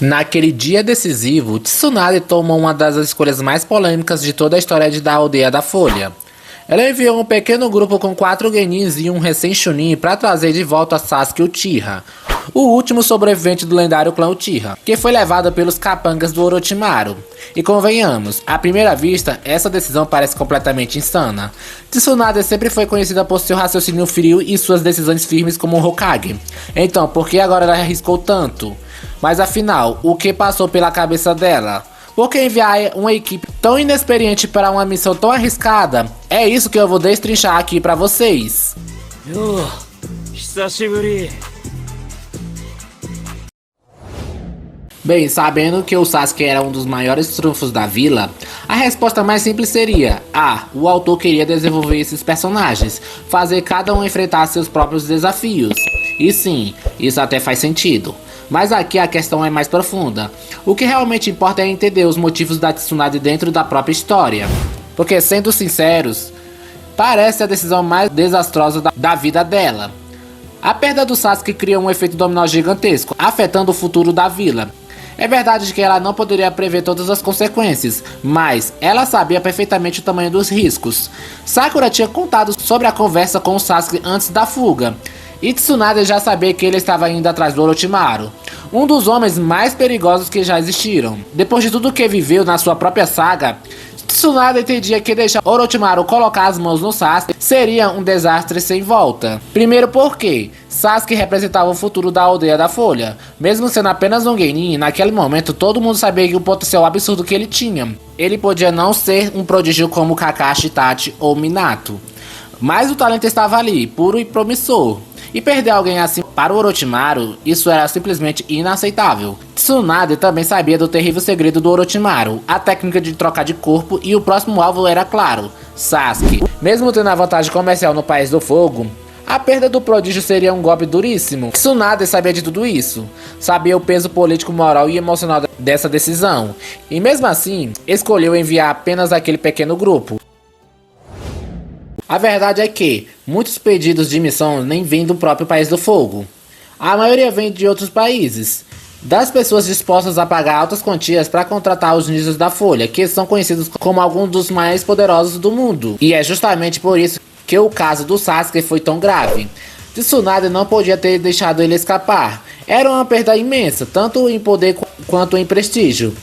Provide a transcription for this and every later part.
Naquele dia decisivo, Tsunade tomou uma das escolhas mais polêmicas de toda a história da Aldeia da Folha. Ela enviou um pequeno grupo com 4 Genins e um recém-Chunin para trazer de volta Sasuke Uchiha, o último sobrevivente do lendário clã Uchiha, que foi levado pelos capangas do Orochimaru. E convenhamos, à primeira vista, essa decisão parece completamente insana. Tsunade sempre foi conhecida por seu raciocínio frio e suas decisões firmes como Hokage. Então, por que agora ela arriscou tanto? Mas afinal, o que passou pela cabeça dela? Por que enviar uma equipe tão inexperiente para uma missão tão arriscada? É isso que eu vou destrinchar aqui pra vocês. Bem, sabendo que o Sasuke era um dos maiores trunfos da vila, a resposta mais simples seria: o autor queria desenvolver esses personagens, fazer cada um enfrentar seus próprios desafios. E sim, isso até faz sentido. Mas aqui a questão é mais profunda. O que realmente importa é entender os motivos da Tsunade dentro da própria história. Porque, sendo sinceros, parece a decisão mais desastrosa da vida dela. A perda do Sasuke cria um efeito dominó gigantesco, afetando o futuro da vila. É verdade que ela não poderia prever todas as consequências, mas ela sabia perfeitamente o tamanho dos riscos. Sakura tinha contado sobre a conversa com o Sasuke antes da fuga, e Tsunade já sabia que ele estava indo atrás do Orochimaru, um dos homens mais perigosos que já existiram. Depois de tudo que viveu na sua própria saga, Tsunade entendia que deixar Orochimaru colocar as mãos no Sasuke seria um desastre sem volta. Primeiro porque Sasuke representava o futuro da Aldeia da Folha. Mesmo sendo apenas um Genin, naquele momento todo mundo sabia o potencial absurdo que ele tinha. Ele podia não ser um prodígio como Kakashi, Itachi ou Minato, mas o talento estava ali, puro e promissor. E perder alguém assim para o Orochimaru, isso era simplesmente inaceitável. Tsunade também sabia do terrível segredo do Orochimaru, a técnica de trocar de corpo, e o próximo alvo era claro, Sasuke. Mesmo tendo a vantagem comercial no País do Fogo, a perda do prodígio seria um golpe duríssimo. Tsunade sabia de tudo isso, sabia o peso político, moral e emocional dessa decisão, e mesmo assim, escolheu enviar apenas aquele pequeno grupo. A verdade é que muitos pedidos de missão nem vêm do próprio País do Fogo. A maioria vem de outros países, das pessoas dispostas a pagar altas quantias para contratar os ninjas da Folha, que são conhecidos como alguns dos mais poderosos do mundo. E é justamente por isso que o caso do Sasuke foi tão grave. Tsunade não podia ter deixado ele escapar. Era uma perda imensa, tanto em poder quanto em prestígio.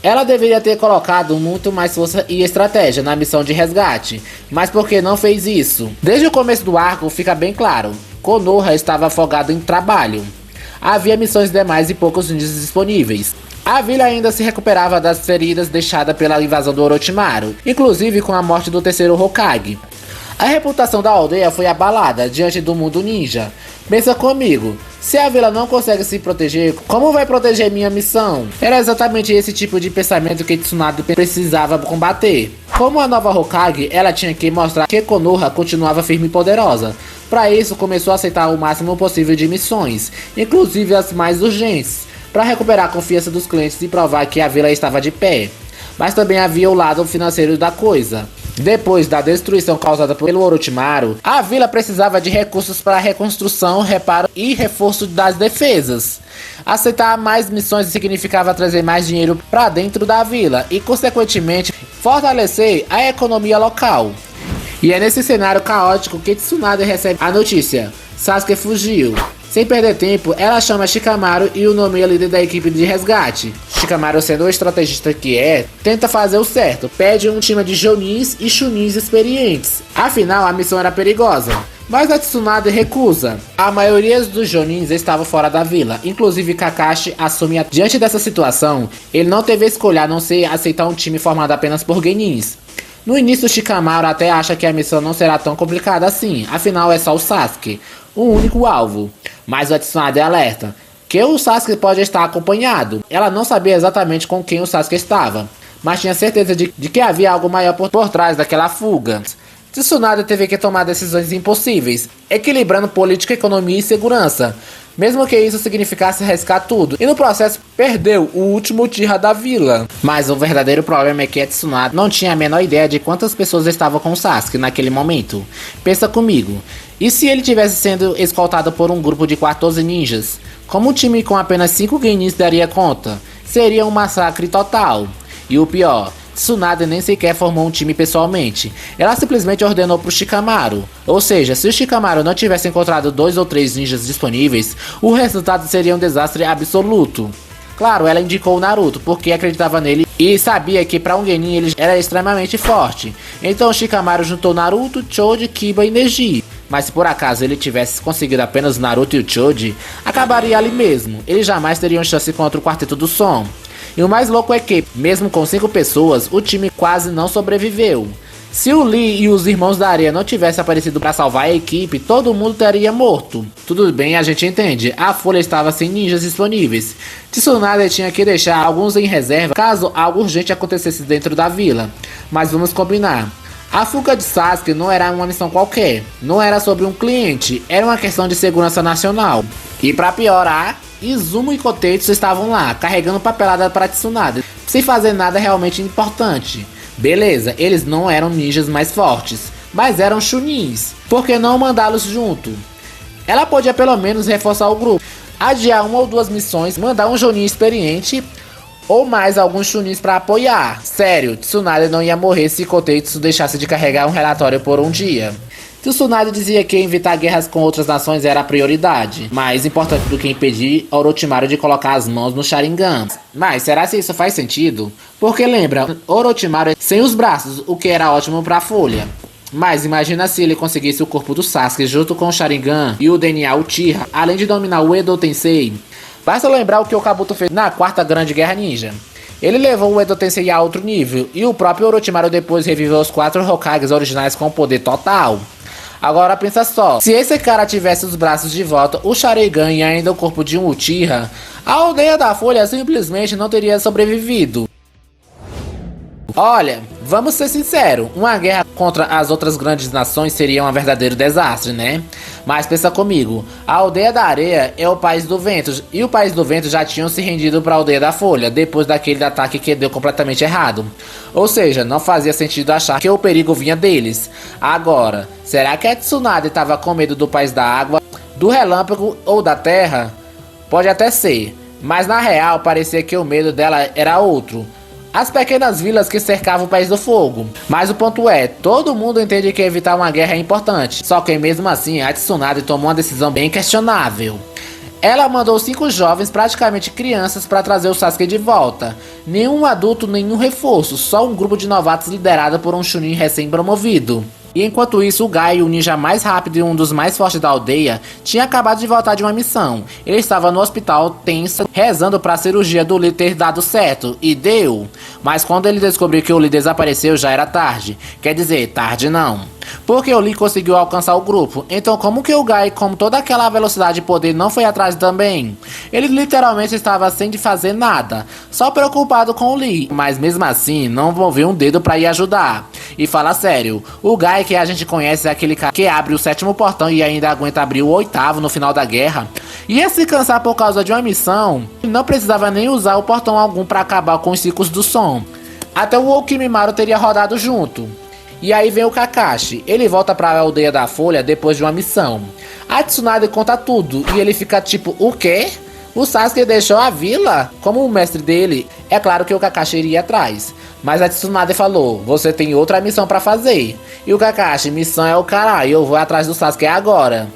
Ela deveria ter colocado muito mais força e estratégia na missão de resgate, mas por que não fez isso? Desde o começo do arco fica bem claro, Konoha estava afogado em trabalho. Havia missões demais e poucos ninjas disponíveis. A vila ainda se recuperava das feridas deixadas pela invasão do Orochimaru, inclusive com a morte do terceiro Hokage. A reputação da aldeia foi abalada diante do mundo ninja. Pensa comigo, se a vila não consegue se proteger, como vai proteger minha missão? Era exatamente esse tipo de pensamento que Tsunade precisava combater. Como a nova Hokage, ela tinha que mostrar que Konoha continuava firme e poderosa. Para isso, começou a aceitar o máximo possível de missões, inclusive as mais urgentes, para recuperar a confiança dos clientes e provar que a vila estava de pé. Mas também havia o lado financeiro da coisa. Depois da destruição causada pelo Orochimaru, a vila precisava de recursos para reconstrução, reparo e reforço das defesas. Aceitar mais missões significava trazer mais dinheiro para dentro da vila e, consequentemente, fortalecer a economia local. E é nesse cenário caótico que Tsunade recebe a notícia: Sasuke fugiu. Sem perder tempo, ela chama Shikamaru e o nomeia líder da equipe de resgate. Shikamaru, sendo o estrategista que é, tenta fazer o certo, pede um time de Jonins e Chunins experientes. Afinal, a missão era perigosa, mas a Tsunade recusa. A maioria dos Jonins estava fora da vila, inclusive Kakashi assume. Diante dessa situação, ele não teve escolha a não ser aceitar um time formado apenas por Genins. No início, Shikamaru até acha que a missão não será tão complicada assim, afinal é só o Sasuke, o único alvo. Mas a Tsunade alerta que o Sasuke pode estar acompanhado. Ela não sabia exatamente com quem o Sasuke estava, mas tinha certeza de que havia algo maior por trás daquela fuga. Tsunade teve que tomar decisões impossíveis, equilibrando política, economia e segurança, mesmo que isso significasse arriscar tudo, e no processo perdeu o último Uchiha da vila. Mas o verdadeiro problema é que a Tsunade não tinha a menor ideia de quantas pessoas estavam com o Sasuke naquele momento. Pensa comigo, e se ele tivesse sendo escoltado por um grupo de 14 ninjas? Como um time com apenas 5 genin daria conta? Seria um massacre total. E o pior, Tsunade nem sequer formou um time pessoalmente. Ela simplesmente ordenou pro Shikamaru. Ou seja, se o Shikamaru não tivesse encontrado 2 ou 3 ninjas disponíveis, o resultado seria um desastre absoluto. Claro, ela indicou o Naruto porque acreditava nele e sabia que para um genin ele era extremamente forte. Então o Shikamaru juntou Naruto, Choji, Kiba e Neji. Mas se por acaso ele tivesse conseguido apenas Naruto e o Choji, acabaria ali mesmo. Eles jamais teriam chance contra o Quarteto do Som. E o mais louco é que, mesmo com 5 pessoas, o time quase não sobreviveu. Se o Lee e os Irmãos da Areia não tivessem aparecido para salvar a equipe, todo mundo teria morto. Tudo bem, a gente entende, a Folha estava sem ninjas disponíveis. Tsunade tinha que deixar alguns em reserva caso algo urgente acontecesse dentro da vila. Mas vamos combinar. A fuga de Sasuke não era uma missão qualquer, não era sobre um cliente, era uma questão de segurança nacional. E para piorar, Izumo e Kotetsu estavam lá, carregando papelada para Tsunade, sem fazer nada realmente importante. Beleza, eles não eram ninjas mais fortes, mas eram chunins. Por que não mandá-los junto? Ela podia pelo menos reforçar o grupo, adiar 1 ou 2 missões, mandar um Jonin experiente ou mais alguns chunins para apoiar. Sério, Tsunade não ia morrer se Kotetsu deixasse de carregar um relatório por um dia. Tsunade dizia que evitar guerras com outras nações era a prioridade, mais importante do que impedir Orochimaru de colocar as mãos no Sharingan. Mas será que isso faz sentido? Porque lembra, Orochimaru é sem os braços, o que era ótimo pra Folha. Mas imagina se ele conseguisse o corpo do Sasuke junto com o Sharingan e o DNA Uchiha, além de dominar o Edo Tensei. Basta lembrar o que o Kabuto fez na 4ª Grande Guerra Ninja. Ele levou o Edo Tensei a outro nível, e o próprio Orochimaru depois reviveu os 4 Hokages originais com poder total. Agora pensa só, se esse cara tivesse os braços de volta, o Sharingan e ainda o corpo de um Uchiha, a aldeia da Folha simplesmente não teria sobrevivido. Olha, vamos ser sinceros, uma guerra contra as outras grandes nações seria um verdadeiro desastre, né? Mas pensa comigo, a Aldeia da Areia é o País do Vento, e o País do Vento já tinham se rendido para a Aldeia da Folha, depois daquele ataque que deu completamente errado. Ou seja, não fazia sentido achar que o perigo vinha deles. Agora, será que a Tsunade estava com medo do País da Água, do Relâmpago ou da Terra? Pode até ser, mas na real parecia que o medo dela era outro. As pequenas vilas que cercavam o País do Fogo. Mas o ponto é, todo mundo entende que evitar uma guerra é importante. Só que mesmo assim, a Tsunade tomou uma decisão bem questionável. Ela mandou 5 jovens, praticamente crianças, para trazer o Sasuke de volta. Nenhum adulto, nenhum reforço, só um grupo de novatos liderado por um Chunin recém-promovido. E enquanto isso, o Gai, o ninja mais rápido e um dos mais fortes da aldeia, tinha acabado de voltar de uma missão. Ele estava no hospital tenso, rezando para a cirurgia do Lee ter dado certo, e deu. Mas quando ele descobriu que o Lee desapareceu, já era tarde. Quer dizer, tarde não. Porque o Lee conseguiu alcançar o grupo, então como que o Gai, com toda aquela velocidade e poder, não foi atrás também? Ele literalmente estava sem de fazer nada, só preocupado com o Lee, mas mesmo assim não moveu um dedo para ir ajudar. E fala sério, o Gai que a gente conhece é aquele cara que abre o 7º portão e ainda aguenta abrir o 8º no final da guerra. Ia se cansar por causa de uma missão, não precisava nem usar o portão algum para acabar com os ciclos do som. Até o Orochimaru teria rodado junto. E aí vem o Kakashi, ele volta pra aldeia da Folha depois de uma missão. A Tsunade conta tudo e ele fica tipo, o quê? O Sasuke deixou a vila? Como o mestre dele? É claro que o Kakashi iria atrás. Mas a Tsunade falou, você tem outra missão pra fazer. E o Kakashi, missão é o caralho, eu vou atrás do Sasuke agora.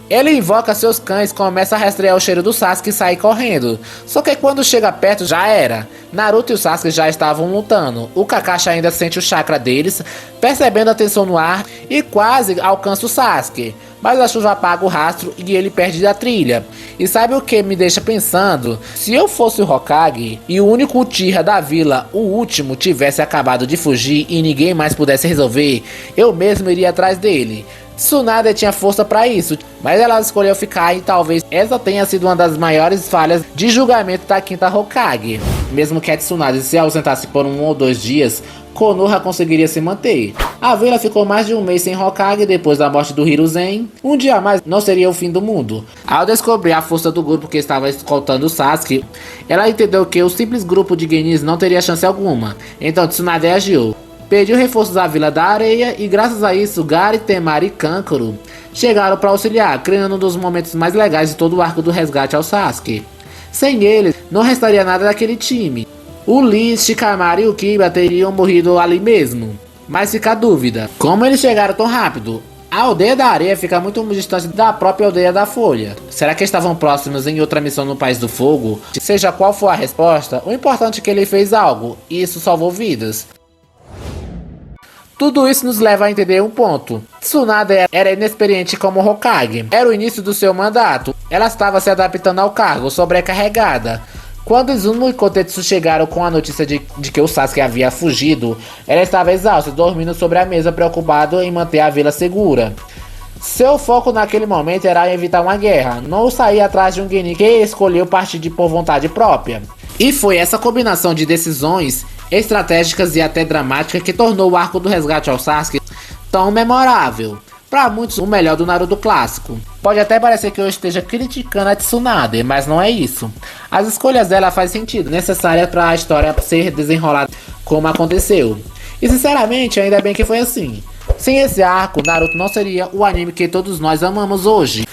Ele invoca seus cães, começa a rastrear o cheiro do Sasuke e sai correndo. Só que quando chega perto já era. Naruto e o Sasuke já estavam lutando. O Kakashi ainda sente o chakra deles, percebendo a tensão no ar e quase alcança o Sasuke. Mas a chuva apaga o rastro e ele perde a trilha. E sabe o que me deixa pensando? Se eu fosse o Hokage e o único Uchiha da vila, o último, tivesse acabado de fugir e ninguém mais pudesse resolver, eu mesmo iria atrás dele. Tsunade tinha força para isso, mas ela escolheu ficar e talvez essa tenha sido uma das maiores falhas de julgamento da 5ª Hokage. Mesmo que a Tsunade se ausentasse por 1 ou 2 dias, Konoha conseguiria se manter. A vila ficou mais de 1 mês sem Hokage depois da morte do Hiruzen. Um dia a mais não seria o fim do mundo. Ao descobrir a força do grupo que estava escoltando o Sasuke, ela entendeu que o simples grupo de genins não teria chance alguma. Então Tsunade agiu. pediu reforços da Vila da Areia e graças a isso Gaara, Temari e Kankuro chegaram para auxiliar, criando um dos momentos mais legais de todo o arco do resgate ao Sasuke. Sem eles, não restaria nada daquele time. O Lee, Shikamaru e o Kiba teriam morrido ali mesmo. Mas fica a dúvida, como eles chegaram tão rápido? A aldeia da areia fica muito distante da própria aldeia da folha. Será que estavam próximos em outra missão no País do Fogo? Seja qual for a resposta, o importante é que ele fez algo, e isso salvou vidas. Tudo isso nos leva a entender um ponto. Tsunade era inexperiente como Hokage. Era o início do seu mandato. Ela estava se adaptando ao cargo, sobrecarregada. Quando Izumo e Kotetsu chegaram com a notícia de que o Sasuke havia fugido, ela estava exausta, dormindo sobre a mesa, preocupado em manter a vila segura. Seu foco naquele momento era evitar uma guerra, não sair atrás de um Genin que escolheu partir por vontade própria. E foi essa combinação de decisões estratégicas e até dramáticas que tornou o arco do resgate ao Sasuke tão memorável. Para muitos, o melhor do Naruto clássico. Pode até parecer que eu esteja criticando a Tsunade, mas não é isso. As escolhas dela fazem sentido, necessárias para a história ser desenrolada como aconteceu. E sinceramente, ainda bem que foi assim. Sem esse arco, Naruto não seria o anime que todos nós amamos hoje.